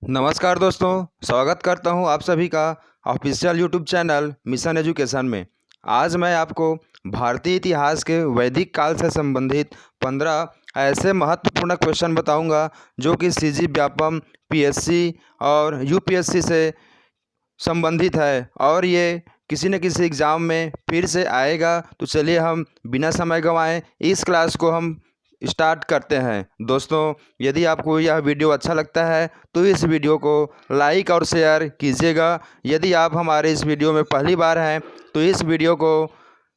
नमस्कार दोस्तों, स्वागत करता हूं आप सभी का official YouTube channel mission education में। आज मैं आपको भारतीय इतिहास के वैदिक काल से संबंधित 15 ऐसे महत्वपूर्ण क्वेश्चन बताऊंगा जो कि सीजी व्यापम, पीएससी और यूपीएससी से संबंधित है और ये किसी न किसी एग्ज़ाम में फिर से आएगा। तो चलिए हम बिना समय गंवाए इस क्लास को हम स्टार्ट करते हैं। दोस्तों, यदि आपको यह वीडियो अच्छा लगता है तो इस वीडियो को लाइक और शेयर कीजिएगा। यदि आप हमारे इस वीडियो में पहली बार हैं तो इस वीडियो को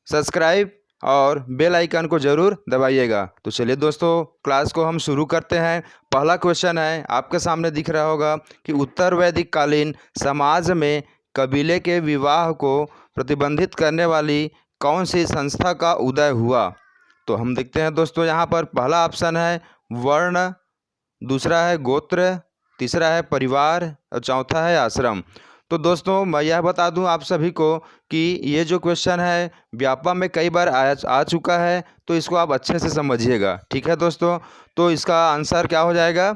सब्सक्राइब और बेल आइकन को ज़रूर दबाइएगा। तो चलिए दोस्तों, क्लास को हम शुरू करते हैं। पहला क्वेश्चन है, आपके सामने दिख रहा होगा कि उत्तर वैदिक कालीन समाज में कबीले के विवाह को प्रतिबंधित करने वाली कौन सी संस्था का उदय हुआ। तो हम देखते हैं दोस्तों, यहाँ पर पहला ऑप्शन है वर्ण, दूसरा है गोत्र, तीसरा है परिवार और चौथा है आश्रम। तो दोस्तों, मैं यह बता दूं आप सभी को कि ये जो क्वेश्चन है व्यापम में कई बार आ चुका है, तो इसको आप अच्छे से समझिएगा। ठीक है दोस्तों, तो इसका आंसर क्या हो जाएगा,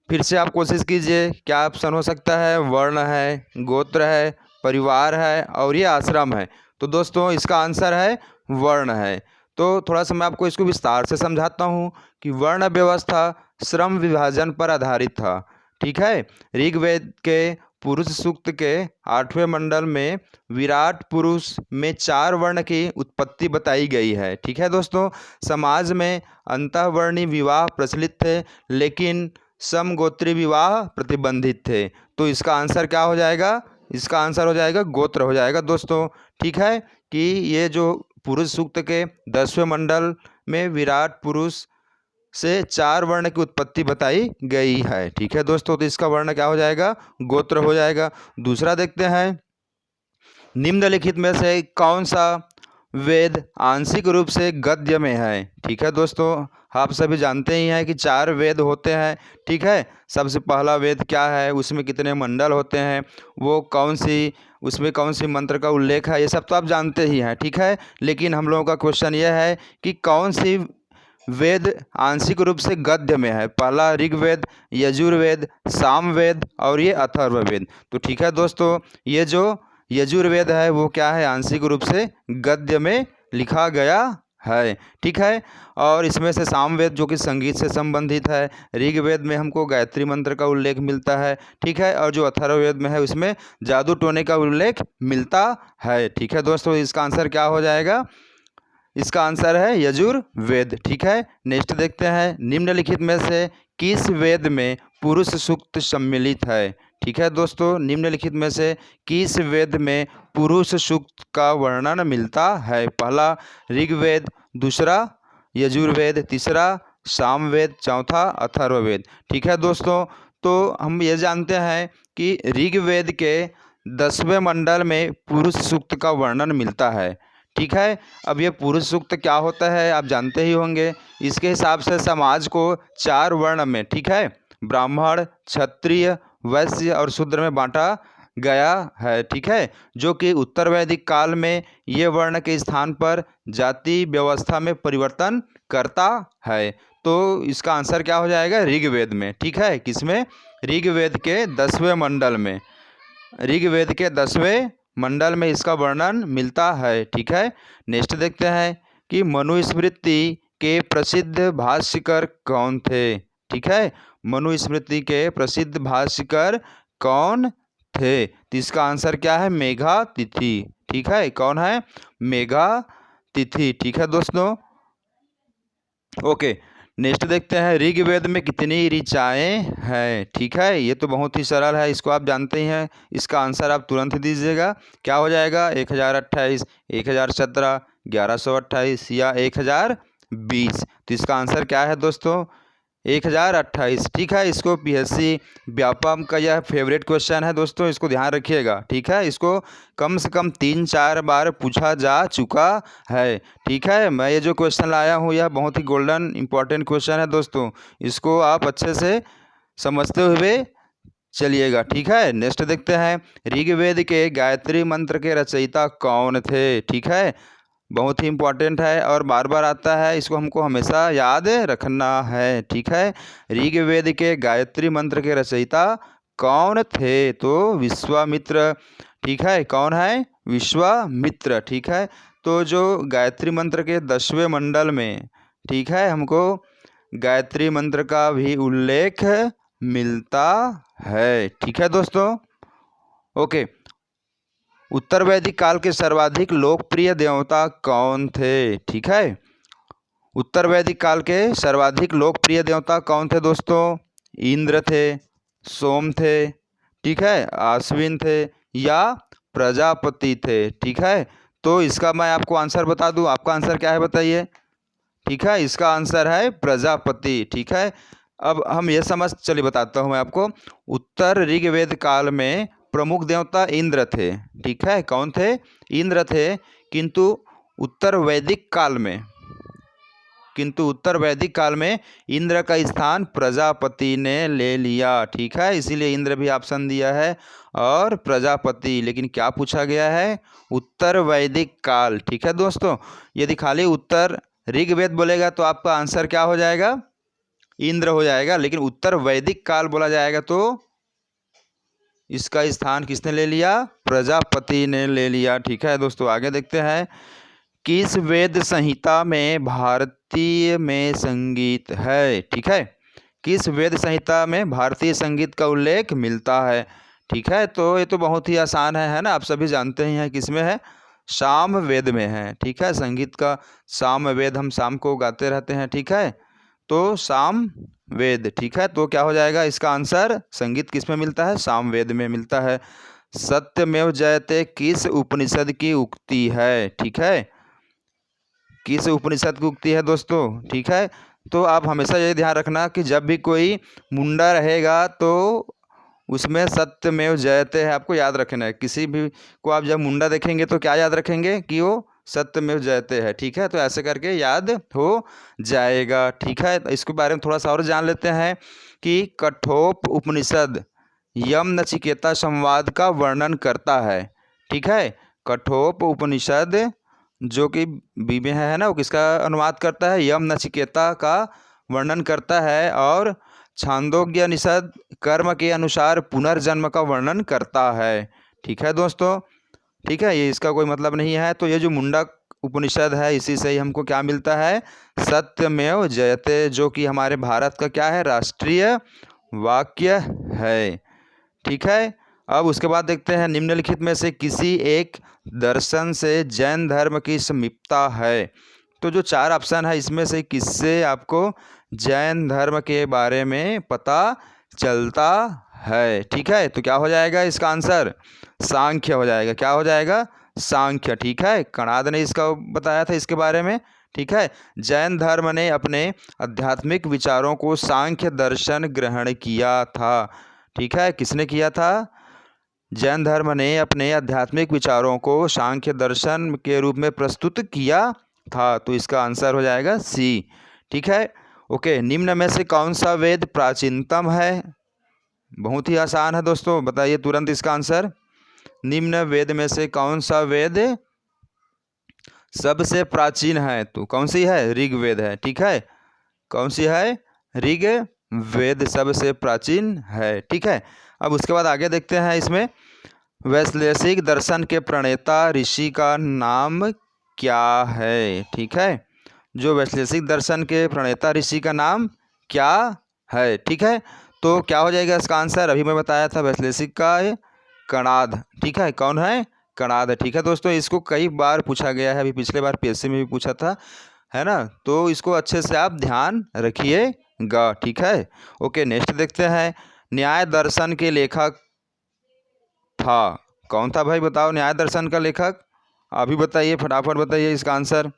फिर से आप कोशिश कीजिए। क्या ऑप्शन हो सकता है, वर्ण है, गोत्र है, परिवार है और ये आश्रम है। तो दोस्तों, इसका आंसर है वर्ण है। तो थोड़ा सा मैं आपको इसको विस्तार से समझाता हूँ कि वर्ण व्यवस्था श्रम विभाजन पर आधारित था। ठीक है, ऋग्वेद के पुरुष सूक्त के 8वें मंडल में विराट पुरुष में 4 वर्ण की उत्पत्ति बताई गई है। ठीक है दोस्तों, समाज में अंतःवर्णीय विवाह प्रचलित थे लेकिन समगोत्री विवाह प्रतिबंधित थे। तो इसका आंसर क्या हो जाएगा, इसका आंसर हो जाएगा गोत्र हो जाएगा दोस्तों। ठीक है, कि ये जो पुरुष सूक्त के 10वें मंडल में विराट पुरुष से 4 वर्ण की उत्पत्ति बताई गई है। ठीक है दोस्तों, तो इसका वर्ण क्या हो जाएगा, गोत्र हो जाएगा। दूसरा देखते हैं, निम्नलिखित में से कौन सा वेद आंशिक रूप से गद्य में है। ठीक है दोस्तों, आप सभी जानते ही हैं कि 4 वेद होते हैं। ठीक है, सबसे पहला वेद क्या है, उसमें कितने मंडल होते हैं, वो कौन सी, उसमें कौन सी मंत्र का उल्लेख है, ये सब तो आप जानते ही हैं। ठीक है, लेकिन हम लोगों का क्वेश्चन ये है कि कौन सी वेद आंशिक रूप से गद्य में है। पहला ऋग्वेद, यजुर्वेद, सामवेद और ये अथर्ववेद। तो ठीक है दोस्तों, ये जो यजुर्वेद है वो क्या है, आंशिक रूप से गद्य में लिखा गया है। ठीक है, और इसमें से सामवेद जो कि संगीत से संबंधित है, ऋग्वेद में हमको गायत्री मंत्र का उल्लेख मिलता है। ठीक है, और जो अथर्ववेद में है उसमें जादू टोने का उल्लेख मिलता है। ठीक है दोस्तों, इसका आंसर क्या हो जाएगा, इसका आंसर है यजुर्वेद। ठीक है, नेक्स्ट देखते हैं, निम्नलिखित में से किस वेद में पुरुष सूक्त सम्मिलित है। ठीक है दोस्तों, निम्नलिखित में से किस वेद में पुरुष सूक्त का वर्णन मिलता है। पहला ऋग्वेद, दूसरा यजुर्वेद, तीसरा सामवेद, चौथा अथर्ववेद। ठीक है दोस्तों, तो हम ये जानते हैं कि ऋग्वेद के 10वें मंडल में पुरुष सूक्त का वर्णन मिलता है। ठीक है, अब ये पुरुष सूक्त क्या होता है आप जानते ही होंगे। इसके हिसाब से समाज को 4 वर्ण में, ठीक है, ब्राह्मण, क्षत्रिय, वैश्य और शूद्र में बांटा गया है। ठीक है, जो कि उत्तर वैदिक काल में ये वर्ण के स्थान पर जाति व्यवस्था में परिवर्तन करता है। तो इसका आंसर क्या हो जाएगा, ऋग्वेद में। ठीक है, किसमें, ऋग्वेद के 10वें मंडल में, ऋग्वेद के 10वें मंडल में इसका वर्णन मिलता है। ठीक है, नेक्स्ट देखते हैं कि मनुस्मृति के प्रसिद्ध भाष्यकार कौन थे। ठीक है, मनुस्मृति के प्रसिद्ध भाष्यकार कौन थे। तो इसका आंसर क्या है, मेघातिथि। ठीक है, कौन है, मेघातिथि। ठीक है दोस्तों, ओके, नेक्स्ट देखते हैं, ऋग्वेद में कितनी ऋचाएँ हैं। ठीक है, ये तो बहुत ही सरल है, इसको आप जानते ही हैं। इसका आंसर आप तुरंत ही दीजिएगा, क्या हो जाएगा, 1028, 1017, 1128 या 1020। तो इसका आंसर क्या है दोस्तों, 1028। ठीक है, इसको पीएससी व्यापम का यह फेवरेट क्वेश्चन है दोस्तों, इसको ध्यान रखिएगा। ठीक है, इसको कम से कम 3-4 बार पूछा जा चुका है। ठीक है, मैं ये जो क्वेश्चन लाया हूँ यह बहुत ही गोल्डन इंपॉर्टेंट क्वेश्चन है दोस्तों, इसको आप अच्छे से समझते हुए चलिएगा। ठीक है, नेक्स्ट देखते हैं, ऋग्वेद के गायत्री मंत्र के रचयिता कौन थे। ठीक है, बहुत ही इम्पोर्टेंट है और बार बार आता है, इसको हमको हमेशा याद रखना है। ठीक है, ऋग्वेद के गायत्री मंत्र के रचयिता कौन थे? तो विश्वामित्र। ठीक है, कौन है? विश्वामित्र। ठीक है, तो जो गायत्री मंत्र के 10वें मंडल में, ठीक है, हमको गायत्री मंत्र का भी उल्लेख मिलता है। ठीक है दोस्तों, ओके। उत्तर वैदिक काल के सर्वाधिक लोकप्रिय देवता कौन थे? ठीक है, उत्तर वैदिक काल के सर्वाधिक लोकप्रिय देवता कौन थे दोस्तों? इंद्र थे, सोम थे, ठीक है, अश्विन थे या प्रजापति थे। ठीक है, तो इसका मैं आपको आंसर बता दूं, आपका आंसर क्या है बताइए? ठीक है, इसका आंसर है प्रजापति। ठीक है, अब हम ये चलिए बताता हूँ मैं आपको। उत्तर ऋग्वेद काल में प्रमुख देवता इंद्र थे। ठीक है, कौन थे? इंद्र थे। किंतु उत्तर वैदिक काल में इंद्र का स्थान प्रजापति ने ले लिया। ठीक है, इसीलिए इंद्र भी ऑप्शन दिया है और प्रजापति। लेकिन क्या पूछा गया है? उत्तर वैदिक काल। ठीक है दोस्तों, यदि खाली उत्तर ऋग्वेद बोलेगा तो आपका आंसर क्या हो जाएगा? इंद्र हो जाएगा। लेकिन उत्तर वैदिक काल बोला जाएगा तो इसका स्थान किसने ले लिया? प्रजापति ने ले लिया। ठीक है दोस्तों, आगे देखते हैं। किस वेद संहिता में भारतीय में संगीत है? ठीक है, किस वेद संहिता में भारतीय संगीत का उल्लेख मिलता है? ठीक है, तो ये तो बहुत ही आसान है ना, आप सभी जानते ही हैं किसमें है? साम वेद में है। ठीक है, संगीत का साम वेद, हम शाम को गाते रहते हैं। ठीक है, तो साम वेद। ठीक है, तो क्या हो जाएगा इसका आंसर? संगीत किस में मिलता है? साम वेद में मिलता है। सत्यमेव जयते किस उपनिषद की उक्ति है? ठीक है, किस उपनिषद की उक्ति है दोस्तों? ठीक है, तो आप हमेशा ये ध्यान रखना कि जब भी कोई मुंडा रहेगा तो उसमें सत्यमेव जयते है, आपको याद रखना है। किसी भी को आप जब मुंडा देखेंगे तो क्या याद रखेंगे? कि वो सत्यमेव जयते है। ठीक है, तो ऐसे करके याद हो जाएगा। ठीक है, तो इसके बारे में थोड़ा सा और जान लेते हैं कि कठोप उपनिषद यम नचिकेता संवाद का वर्णन करता है। ठीक है, कठोप उपनिषद जो कि बी में है ना, वो किसका अनुवाद करता है? यम नचिकेता का वर्णन करता है। और छांदोग्योपनिषद कर्म के अनुसार पुनर्जन्म का वर्णन करता है। ठीक है दोस्तों, ठीक है, ये इसका कोई मतलब नहीं है। तो ये जो मुंडक उपनिषद है, इसी से ही हमको क्या मिलता है? सत्यमेव जयते, जो कि हमारे भारत का क्या है? राष्ट्रीय वाक्य है। ठीक है, अब उसके बाद देखते हैं निम्नलिखित में से किसी एक दर्शन से जैन धर्म की समीपता है। तो जो 4 ऑप्शन है इसमें से किससे आपको जैन धर्म के बारे में पता चलता है? ठीक है, तो क्या हो जाएगा इसका आंसर? सांख्य हो जाएगा। क्या हो जाएगा? सांख्य। ठीक है, कणाद ने इसका बताया था इसके बारे में। ठीक है, जैन धर्म ने अपने आध्यात्मिक विचारों को सांख्य दर्शन ग्रहण किया था। ठीक है, किसने किया था? जैन धर्म ने अपने आध्यात्मिक विचारों को सांख्य दर्शन के रूप में प्रस्तुत किया था। तो इसका आंसर हो जाएगा सी। ठीक है, ओके। निम्न में से कौन सा वेद प्राचीनतम है? बहुत ही आसान है दोस्तों, बताइए तुरंत इसका आंसर। निम्न वेद में से कौन सा वेद सबसे प्राचीन है? तो कौन सी है? ऋग्वेद है। ठीक है, कौन सी है? ऋग्वेद सबसे प्राचीन है। ठीक है, अब उसके बाद आगे देखते हैं इसमें। वैश्लेषिक दर्शन के प्रणेता ऋषि का नाम क्या है? ठीक है, जो वैश्लेषिक दर्शन के प्रणेता ऋषि का नाम क्या है? ठीक है, तो क्या हो जाएगा इसका आंसर? अभी मैं बताया था वैश्लेषिक का कणाद। ठीक है, कौन है? कणाद। ठीक है दोस्तों, इसको कई बार पूछा गया है, अभी पिछले बार पीएससी में भी पूछा था, है ना, तो इसको अच्छे से आप ध्यान रखिएगा। ठीक है, ओके। नेक्स्ट देखते हैं। न्याय दर्शन के लेखक था, कौन था भाई? बताओ, न्याय दर्शन का लेखक अभी बताइए, फटाफट बताइए इसका आंसर।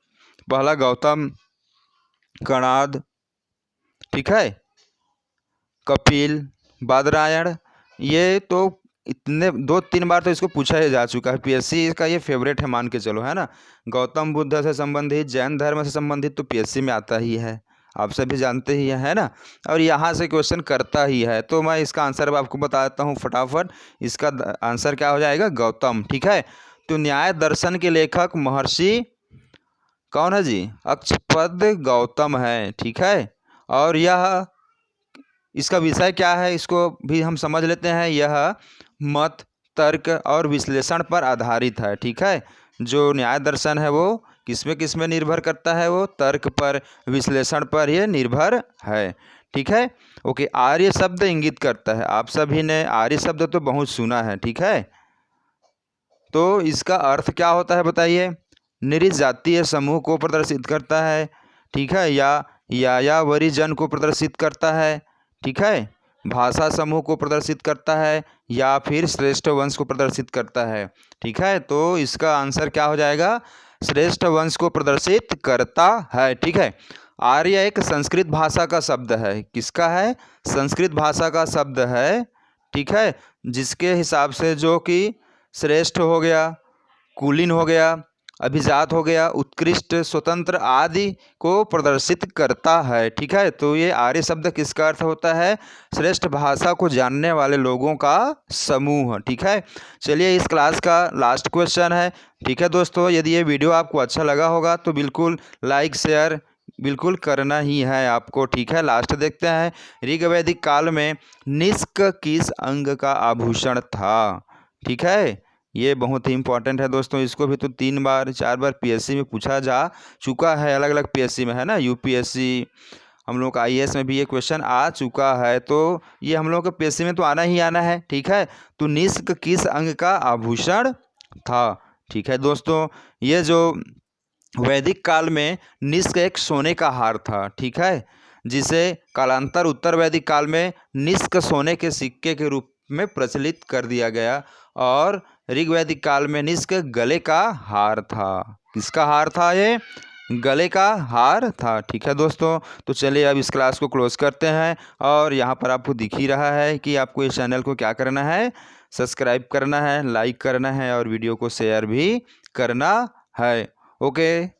पहला गौतम, कणाद, ठीक है, कपिल, बादरायण। ये तो इतने 2-3 बार तो इसको पूछा ही जा चुका है, पीएससी का ये फेवरेट है मान के चलो, है ना। गौतम बुद्ध से संबंधित, जैन धर्म से संबंधित तो पीएससी में आता ही है, आप सभी जानते ही हैं, है ना। और यहाँ से क्वेश्चन करता ही है, तो मैं इसका आंसर आपको बताता हूँ फटाफट। इसका आंसर क्या हो जाएगा? गौतम। ठीक है, तो न्याय दर्शन के लेखक महर्षि कौन है जी? अक्षपद गौतम है, ठीक है। और यह इसका विषय क्या है इसको भी हम समझ लेते हैं। यह मत, तर्क और विश्लेषण पर आधारित है, ठीक है। जो न्याय दर्शन है वो किस में निर्भर करता है? वो तर्क पर, विश्लेषण पर ये निर्भर है, ठीक है। ओके, आर्य शब्द इंगित करता है। आप सभी ने आर्य शब्द तो बहुत सुना है, ठीक है। तो इसका अर्थ क्या होता है बताइए? निरीजातीय समूह को प्रदर्शित करता है, ठीक है, या यायावरी जन को प्रदर्शित करता है, ठीक है। भाषा समूह को प्रदर्शित करता है या फिर श्रेष्ठ वंश को प्रदर्शित करता है, ठीक है। तो इसका आंसर क्या हो जाएगा? श्रेष्ठ वंश को प्रदर्शित करता है, ठीक है। आर्य एक संस्कृत भाषा का शब्द है। किसका है? संस्कृत भाषा का शब्द है, ठीक है। जिसके हिसाब से जो कि श्रेष्ठ हो गया, कुलीन हो गया, अभिजात हो गया, उत्कृष्ट, स्वतंत्र आदि को प्रदर्शित करता है, ठीक है। तो ये आर्य शब्द किसका अर्थ होता है? श्रेष्ठ भाषा को जानने वाले लोगों का समूह, ठीक है। चलिए इस क्लास का लास्ट क्वेश्चन है, ठीक है दोस्तों। यदि ये वीडियो आपको अच्छा लगा होगा तो बिल्कुल लाइक शेयर बिल्कुल करना ही है आपको, ठीक है। लास्ट देखते हैं। ऋग्वैदिक काल में निष्क किस अंग का आभूषण था? ठीक है, ये बहुत ही इंपॉर्टेंट है दोस्तों। इसको भी तो 3 बार 4 बार पीएससी में पूछा जा चुका है, अलग अलग पीएससी में, है ना। यूपीएससी, हम लोग का आईएएस में भी ये क्वेश्चन आ चुका है। तो ये हम लोग को पीएससी में तो आना ही आना है, ठीक है। तो निष्क किस अंग का आभूषण था? ठीक है दोस्तों, ये जो वैदिक काल में निष्क एक सोने का हार था, ठीक है, जिसे कालांतर उत्तर वैदिक काल में निष्क सोने के सिक्के के रूप में प्रचलित कर दिया गया। और ऋग्वैदिक काल में निष्क गले का हार था। किसका हार था? ये गले का हार था, ठीक है दोस्तों। तो चलिए अब इस क्लास को क्लोज करते हैं। और यहाँ पर आपको दिख ही रहा है कि आपको इस चैनल को क्या करना है? सब्सक्राइब करना है, लाइक करना है और वीडियो को शेयर भी करना है। ओके।